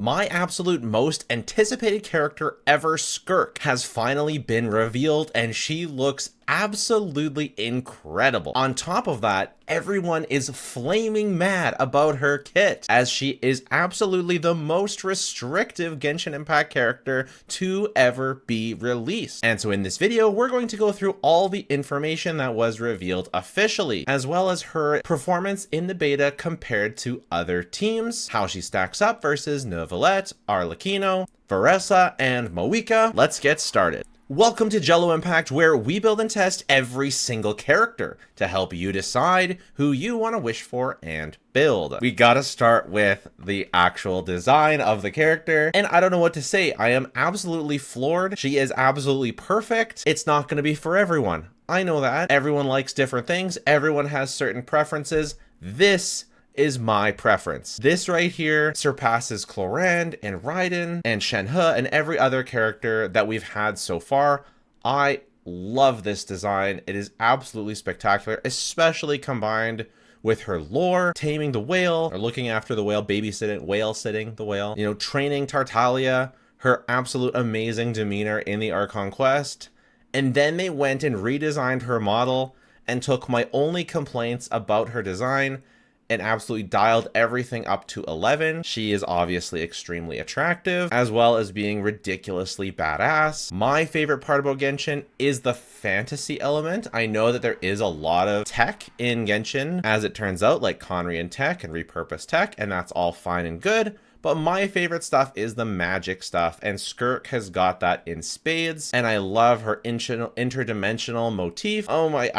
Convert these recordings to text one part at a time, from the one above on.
My absolute most anticipated character ever, Skirk, has finally been revealed, and she looks absolutely incredible. On top of that, everyone is flaming mad about her kit, as she is absolutely the most restrictive Genshin Impact character to ever be released. And so in this video, we're going to go through all the information that was revealed officially, as well as her performance in the beta compared to other teams, how she stacks up versus Neuvillette, Arlecchino, Varessa, and Moika. Let's get started. Welcome to Jello Impact, where we build and test every single character to help you decide who you want to wish for and build. We gotta start with the actual design of the character, and I don't know what to say. I am absolutely floored. She is absolutely perfect. It's not gonna be for everyone. I know that. Everyone likes different things. Everyone has certain preferences. This is my preference. This right here surpasses Clorinde and Raiden and Shenhe and every other character that we've had so far. I love this design. It is absolutely spectacular, especially combined with her lore, taming the whale, or looking after the whale, babysitting, whale sitting the whale, you know, training Tartaglia, her absolute amazing demeanor in the Archon quest. And then they went and redesigned her model and took my only complaints about her design and absolutely dialed everything up to 11. She is obviously extremely attractive, as well as being ridiculously badass. My favorite part about Genshin is the fantasy element. I know that there is a lot of tech in Genshin, as it turns out, like Conrian tech and repurposed tech, and that's all fine and good. But my favorite stuff is the magic stuff, and Skirk has got that in spades, and I love her interdimensional motif. Oh my,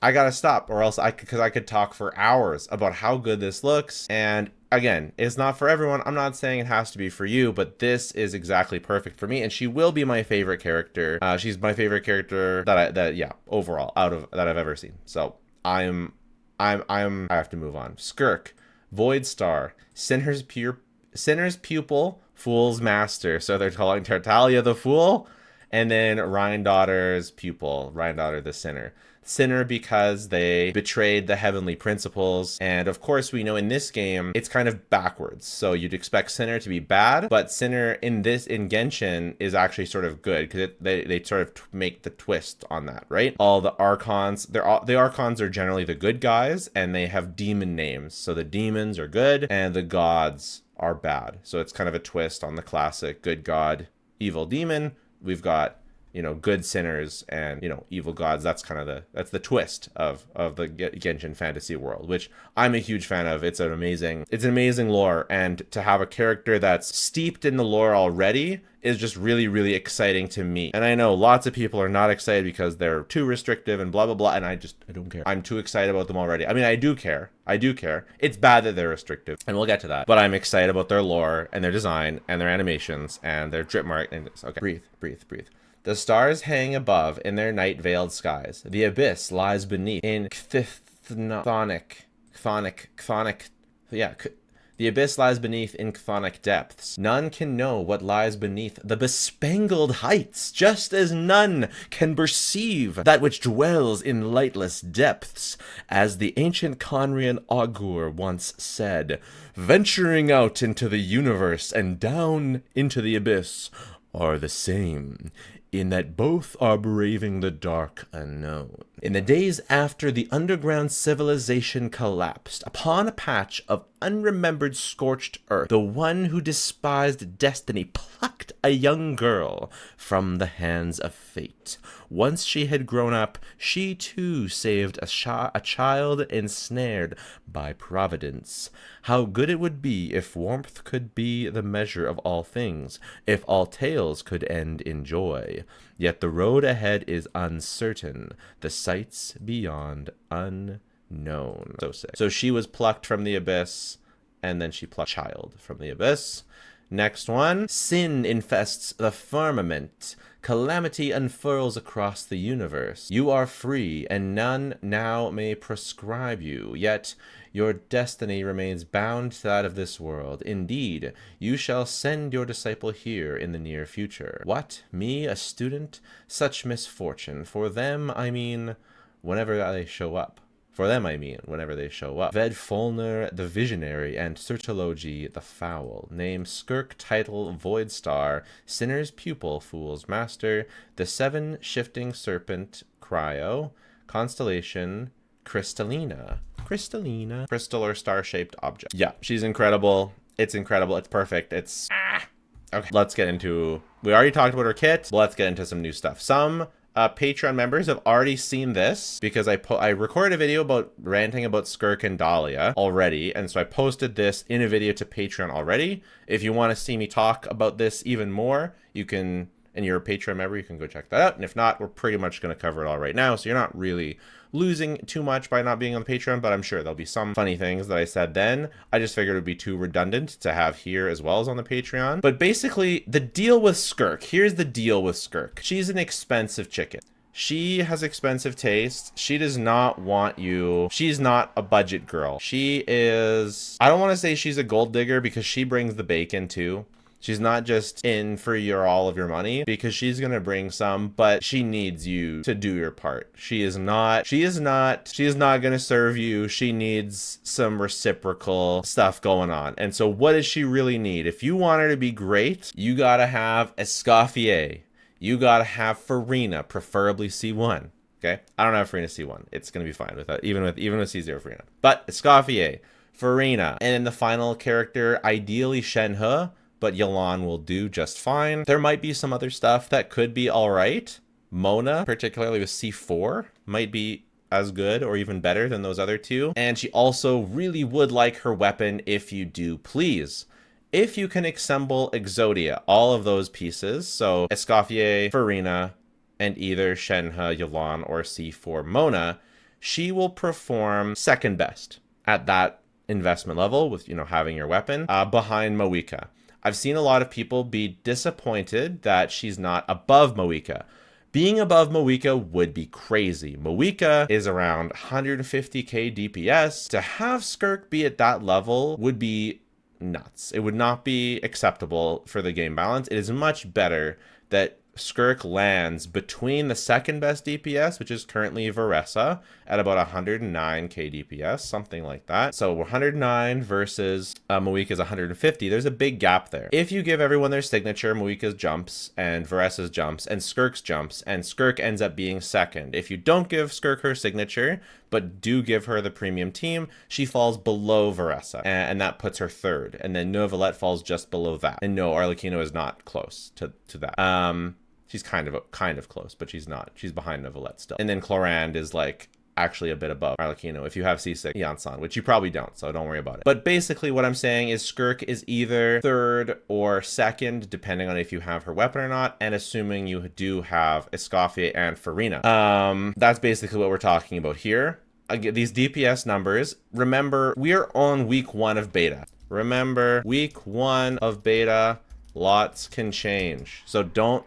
I gotta stop, or else because I could talk for hours about how good this looks. And again, it's not for everyone. I'm not saying it has to be for you, but this is exactly perfect for me, and she will be my favorite character. She's my favorite character overall that I've ever seen. So I have to move on. Skirk, Void Star, Sinner's Pupil, Fool's Master. So they're calling Tartaglia the Fool, and then Ryandaughters Pupil, Ryandaughter the Sinner. Sinner because they betrayed the heavenly principles, and of course we know in this game it's kind of backwards, so you'd expect Sinner to be bad, but Sinner in Genshin is actually sort of good because they sort of make the twist on that, right? All the Archons, the Archons are generally the good guys, and they have demon names, so the demons are good and the gods are bad, so it's kind of a twist on the classic good god, evil demon. We've got, you know, good sinners and, you know, evil gods. That's kind of that's the twist of the Genshin fantasy world, which I'm a huge fan of. It's an amazing lore, and to have a character that's steeped in the lore already is just really, really exciting to me. And I know lots of people are not excited because they're too restrictive and blah, blah, blah. And I don't care. I'm too excited about them already. I mean, I do care. It's bad that they're restrictive, and we'll get to that. But I'm excited about their lore and their design and their animations and their drip mark. And okay, breathe. The stars hang above in their night-veiled skies. The abyss lies beneath in the abyss lies beneath in chthonic depths. None can know what lies beneath the bespangled heights, just as none can perceive that which dwells in lightless depths. As the ancient Conrian augur once said, venturing out into the universe and down into the abyss are the same, in that both are braving the dark unknown. In the days after the underground civilization collapsed upon a patch of unremembered scorched earth, the one who despised destiny plucked a young girl from the hands of fate. Once she had grown up, she too saved a child ensnared by providence. How good it would be if warmth could be the measure of all things, if all tales could end in joy. Yet the road ahead is uncertain, the sights beyond unknown. So sick. So she was plucked from the abyss, and then she plucked a child from the abyss. Next one. Sin infests the firmament. Calamity unfurls across the universe. You are free, and none now may prescribe you. Yet your destiny remains bound to that of this world. Indeed, you shall send your disciple here in the near future. What? Me, a student? Such misfortune. For them, I mean, whenever they show up. For them, I mean, whenever they show up. Vedfolner the Visionary and Sertology the Foul. Name Skirk title Void Star. Sinner's Pupil Fool's Master. The Seven Shifting Serpent Cryo. Constellation Crystallina. Crystallina. Crystal or star-shaped object. Yeah, she's incredible. It's incredible. It's perfect. It's... Okay, let's get into... We already talked about her kit. Let's get into some new stuff. Some... Patreon members have already seen this because I recorded a video about ranting about Skirk and Dahlia already, and so I posted this in a video to Patreon already. If you want to see me talk about this even more, you can, and you're a Patreon member, you can go check that out. And if not, we're pretty much going to cover it all right now, so you're not really losing too much by not being on the Patreon, but I'm sure there'll be some funny things that I said then. I just figured it would be too redundant to have here as well as on the Patreon. But basically, the deal with Skirk, here's the deal with Skirk. She's an expensive chicken. She has expensive taste. She does not want you. She's not a budget girl. She is, I don't want to say she's a gold digger because she brings the bacon too. She's not just in for all of your money because she's going to bring some, but she needs you to do your part. She is not going to serve you. She needs some reciprocal stuff going on. And so what does she really need? If you want her to be great, you got to have Escoffier. You got to have Farina, preferably C1. Okay. I don't have Farina C1. It's going to be fine with that. Even with C0 Farina, but Escoffier, Farina, and in the final character, ideally Shenhe, but Yelan will do just fine. There might be some other stuff that could be all right. Mona, particularly with C4, might be as good or even better than those other two. And she also really would like her weapon if you do please. If you can assemble Exodia, all of those pieces, so Escoffier, Farina, and either Shenhe, Yelan, or C4 Mona, she will perform second best at that investment level with, having your weapon behind Moika. I've seen a lot of people be disappointed that she's not above Moika. Being above Moika would be crazy. Moika is around 150k DPS. To have Skirk be at that level would be nuts. It would not be acceptable for the game balance. It is much better that Skirk lands between the second best DPS, which is currently Varessa, at about 109k DPS, something like that. So 109 versus Moika's 150. There's a big gap there. If you give everyone their signature, Moika's jumps and Varessa's jumps and Skirk's jumps, and Skirk ends up being second. If you don't give Skirk her signature, but do give her the premium team, she falls below Varessa, and that puts her third. And then Novelette falls just below that. And no, Arlecchino is not close to that. She's kind of close, but she's not. She's behind Novelette still. And then Clorand is like actually a bit above Arlecchino if you have C6 Yansan, which you probably don't, so don't worry about it. But basically what I'm saying is Skirk is either third or second, depending on if you have her weapon or not, and assuming you do have Escoffier and Farina. That's basically what we're talking about here. Again, these DPS numbers, remember, we are on week 1 of beta. Remember, week 1 of beta, lots can change. So don't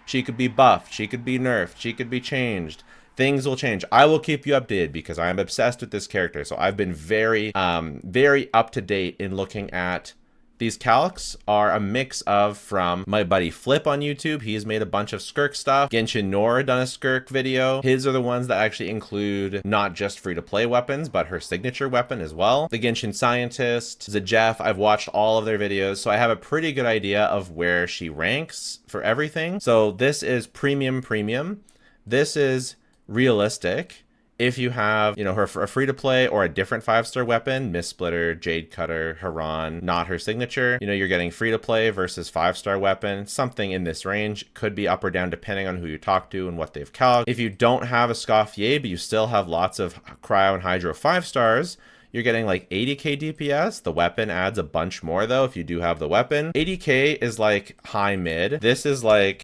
she could be buffed, she could be nerfed, she could be changed. Things will change. I will keep you updated because I am obsessed with this character. So I've been very up to date in looking at these calcs. Are a mix of from my buddy Flip on YouTube. He's made a bunch of Skirk stuff. Genshin Nora done a Skirk video. His are the ones that actually include not just free-to-play weapons, but her signature weapon as well. The Genshin Scientist, Jeff, I've watched all of their videos, so I have a pretty good idea of where she ranks for everything. So this is premium. This is realistic. If you have, her for a free-to-play or a different 5-star weapon, Mist Splitter, Jade Cutter, Haran, not her signature, you're getting free-to-play versus 5-star weapon, something in this range. Could be up or down depending on who you talk to and what they've calced. If you don't have a Escoffier, but you still have lots of Cryo and Hydro 5-stars, you're getting like 80k DPS. The weapon adds a bunch more though if you do have the weapon. 80k is like high mid. This is like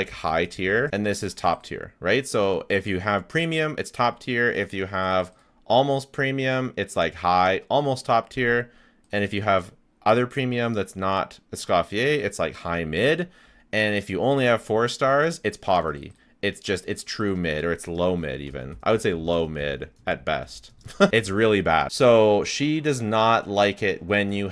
high tier, and this is top tier, right? So if you have premium, it's top tier. If you have almost premium, it's like high, almost top tier. And if you have other premium that's not Escoffier, it's like high mid. And if you only have 4 stars, it's poverty. It's true mid, or it's low mid even. I would say low mid at best. It's really bad. So she does not like it when you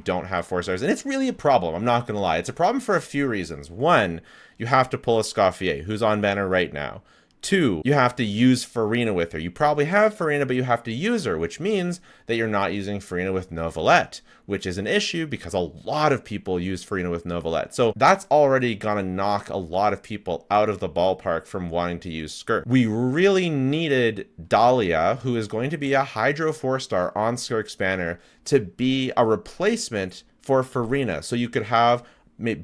don't have 4 stars. And it's really a problem. I'm not going to lie. It's a problem for a few reasons. One, you have to pull a Escoffier who's on banner right now. 2, you have to use Farina with her. You probably have Farina, but you have to use her, which means that you're not using Farina with Novelette, which is an issue because a lot of people use Farina with Novelette. So that's already gonna knock a lot of people out of the ballpark from wanting to use Skirk. We really needed Dahlia, who is going to be a Hydro 4-star on Skirk's banner, to be a replacement for Farina. So you could have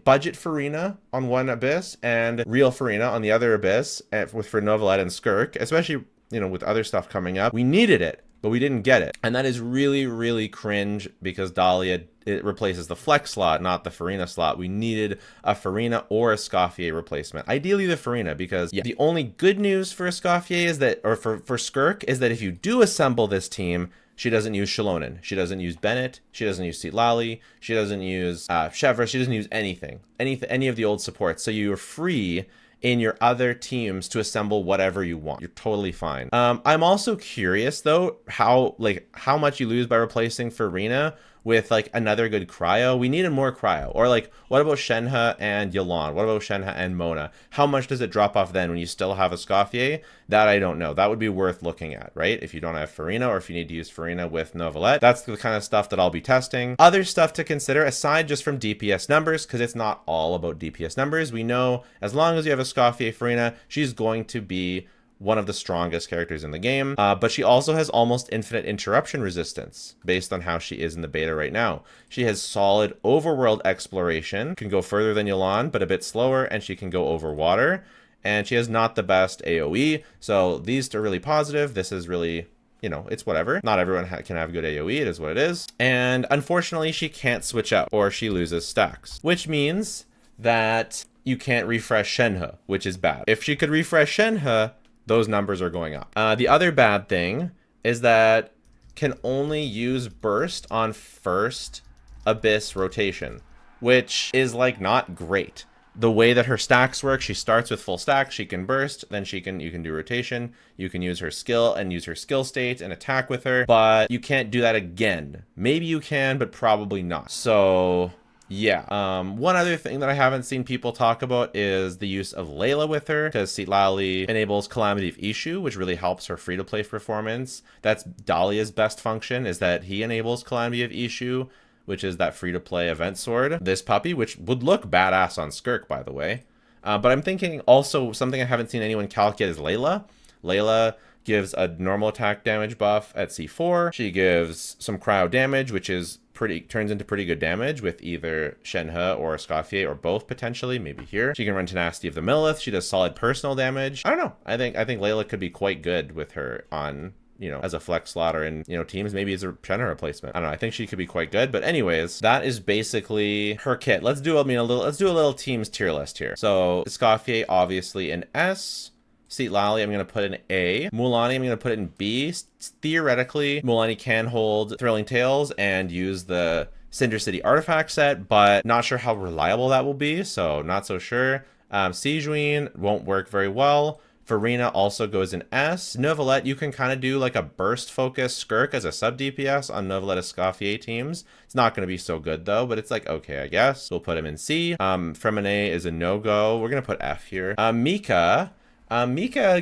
budget Farina on one abyss and real Farina on the other abyss for Novelette and Skirk, especially, you know, with other stuff coming up. We needed it, but we didn't get it. And that is really, really cringe because Dahlia, it replaces the Flex slot, not the Farina slot. We needed a Farina or a Escoffier replacement. Ideally the Farina, because the only good news for Escoffier is that, or for Skirk, is that if you do assemble this team, she doesn't use Shalonen. She doesn't use Bennett. She doesn't use Citlali. She doesn't use Chevra. She doesn't use anything. Any of the old supports. So you're free in your other teams to assemble whatever you want. You're totally fine. I'm also curious though how much you lose by replacing Farina with like another good cryo. We needed more cryo. Or like, what about Shenhe and Yelan? What about Shenhe and Mona? How much does it drop off then when you still have a Escoffier? That I don't know. That would be worth looking at, right? If you don't have Farina, or if you need to use Farina with Novelette. That's the kind of stuff that I'll be testing. Other stuff to consider aside just from DPS numbers, because it's not all about DPS numbers. We know as long as you have a Escoffier Farina, she's going to be one of the strongest characters in the game, but she also has almost infinite interruption resistance based on how she is in the beta right now. She has solid overworld exploration, can go further than Yelan, but a bit slower, and she can go over water, and she has not the best AoE, so these are really positive. This is really, you know, it's whatever. Not everyone can have good AoE, it is what it is. And unfortunately, she can't switch up or she loses stacks, which means that you can't refresh Shenhe, which is bad. If she could refresh Shenhe, those numbers are going up. The other bad thing is that can only use burst on first abyss rotation, which is like not great. The way that her stacks work, she starts with full stack, she can burst, then you can do rotation, you can use her skill and use her skill state and attack with her, but you can't do that again. Maybe you can, but probably not. So yeah. One other thing that I haven't seen people talk about is the use of Layla with her, because Citlali enables Calamity of Ishu, which really helps her free-to-play performance. That's Dahlia's best function, is that he enables Calamity of Ishu, which is that free-to-play event sword. This puppy, which would look badass on Skirk, by the way. But I'm thinking also something I haven't seen anyone calculate is Layla. Layla gives a normal attack damage buff at C4. She gives some cryo damage, which is turns into pretty good damage with either Shenhe or Escoffier or both potentially, maybe here. She can run Tenacity of the Millith. She does solid personal damage. I don't know. I think Layla could be quite good with her on, you know, as a flex slot or in, you know, teams, maybe as a Shenhe replacement. I don't know. I think she could be quite good. But anyways, that is basically her kit. Let's do a little teams tier list here. So Escoffier obviously an S. Citlali, I'm going to put in A. Mualani, I'm going to put it in B. Theoretically, Mualani can hold Thrilling Tales and use the Cinder City artifact set, but not sure how reliable that will be, so not so sure. Sijuin won't work very well. Farina also goes in S. Novelette, you can kind of do like a burst focus Skirk as a sub DPS on Novelette Escoffier teams. It's not going to be so good though, but it's like, okay, I guess. We'll put him in C. Fremine is a no-go. We're going to put F here. Mika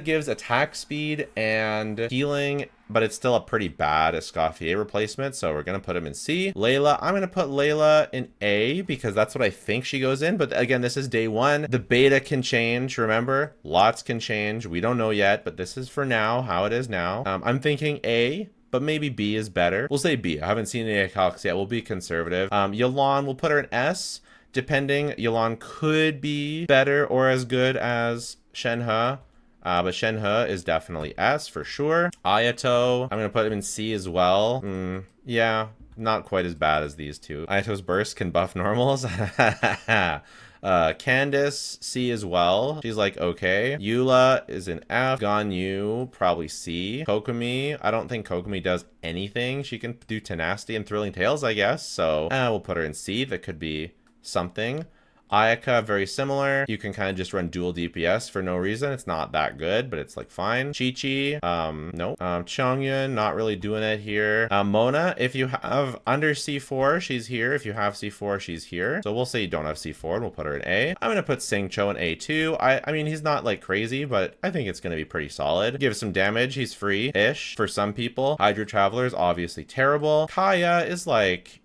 gives attack speed and healing, but it's still a pretty bad Escoffier replacement, so we're going to put him in C. Layla, I'm going to put Layla in A because that's what I think she goes in, but again, this is day one. The beta can change, remember? Lots can change. We don't know yet, but this is for now, how it is now. I'm thinking A, but maybe B is better. We'll say B. I haven't seen any calcs yet. We'll be conservative. Yelan, we'll put her in S. Depending, Yelan could be better or as good as Shenhe, but Shenhe is definitely S for sure. Ayato, I'm going to put him in C as well. Yeah, not quite as bad as these two. Ayato's burst can buff normals. Candace, C as well. She's like, okay. Eula is an F. Ganyu, probably C. Kokomi, I don't think Kokomi does anything. She can do Tenacity and Thrilling Tales, I guess. So we'll put her in C. That could be something. Ayaka, very similar. You can kind of just run dual DPS for no reason. It's not that good, but it's like fine. Chi-Chi, nope. Chongyun, not really doing it here. Mona, if you have under C4, she's here. If you have C4, she's here. So we'll say you don't have C4 and we'll put her in A. I'm gonna put Singcho in A2. I mean, he's not like crazy, but I think it's gonna be pretty solid. Give some damage. He's free-ish for some people. Hydra Traveler is obviously terrible. Kaya is like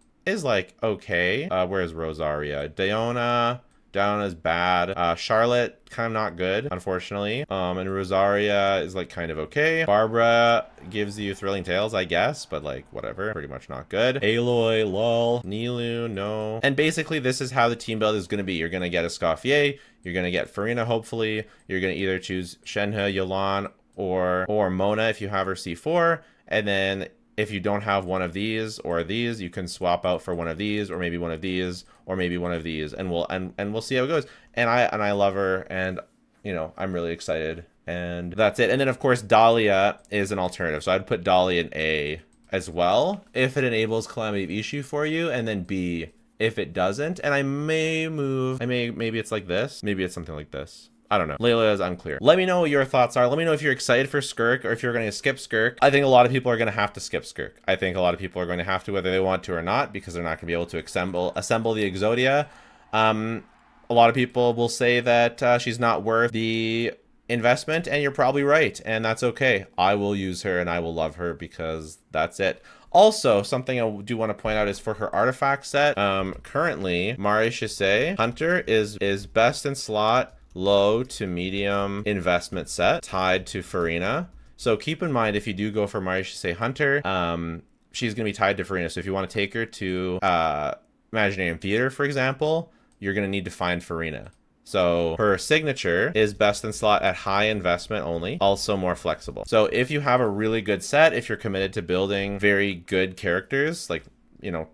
okay. Where's Rosaria? Daona's bad. Charlotte, kind of not good, unfortunately. And Rosaria is like kind of okay. Barbara gives you Thrilling Tales, I guess, but like whatever, pretty much not good. Aloy, lol. Nilou, no. And basically this is how the team build is going to be. You're going to get a Escoffier, you're going to get Farina, hopefully. You're going to either choose Shenhe, Yolan, or Mona if you have her C4, and then if you don't have one of these or these, you can swap out for one of these, or maybe one of these, or maybe one of these, and we'll see how it goes. And I love her, and you know, I'm really excited, and that's it. And then of course Dahlia is an alternative, so I'd put Dahlia in A as well if it enables Calamity of Ishu for you, and then B if it doesn't. And I may move, maybe it's like this, maybe it's something like this. I don't know. Layla is unclear. Let me know what your thoughts are. Let me know if you're excited for Skirk or if you're going to skip Skirk. I think a lot of people are going to have to skip Skirk. I think a lot of people are going to have to, whether they want to or not, because they're not going to be able to assemble the Exodia. A lot of people will say that she's not worth the investment, and you're probably right, and that's okay. I will use her and I will love her because that's it. Also, something I do want to point out is for her artifact set. Currently, Marie-Chassae Hunter is best in slot, low to medium investment set, tied to Farina. So keep in mind, if you do go for Marie-Chassae Hunter, she's going to be tied to Farina. So if you want to take her to Imaginarium Theater, for example, you're going to need to find Farina. So her signature is best in slot at high investment only, also more flexible. So if you have a really good set, if you're committed to building very good characters, like, you know,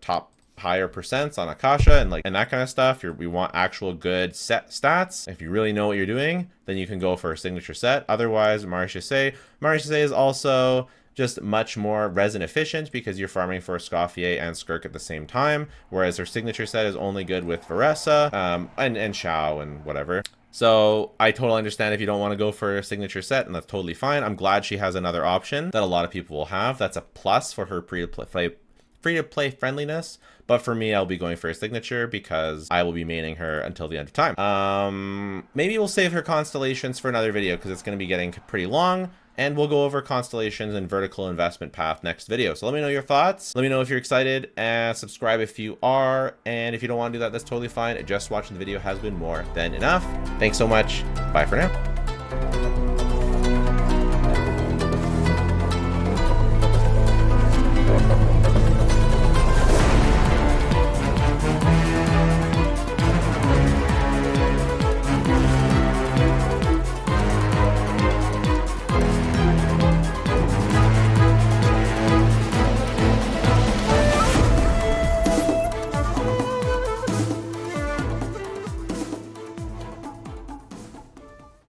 higher percents on Akasha and that kind of stuff, we want actual good set stats. If you really know what you're doing, then you can go for a signature set. Otherwise, Marie-Chassae is also just much more resin efficient because you're farming for Escoffier and Skirk at the same time, whereas her signature set is only good with Varessa and Shao and whatever. So I totally understand if you don't want to go for a signature set, and that's totally fine. I'm glad she has another option that a lot of people will have. That's a plus for her free-to-play friendliness. But for me, I'll be going for a signature because I will be maining her until the end of time. Maybe we'll save her constellations for another video because it's going to be getting pretty long. And we'll go over constellations and vertical investment path next video. So let me know your thoughts. Let me know if you're excited, and subscribe if you are. And if you don't want to do that, that's totally fine. Just watching the video has been more than enough. Thanks so much. Bye for now.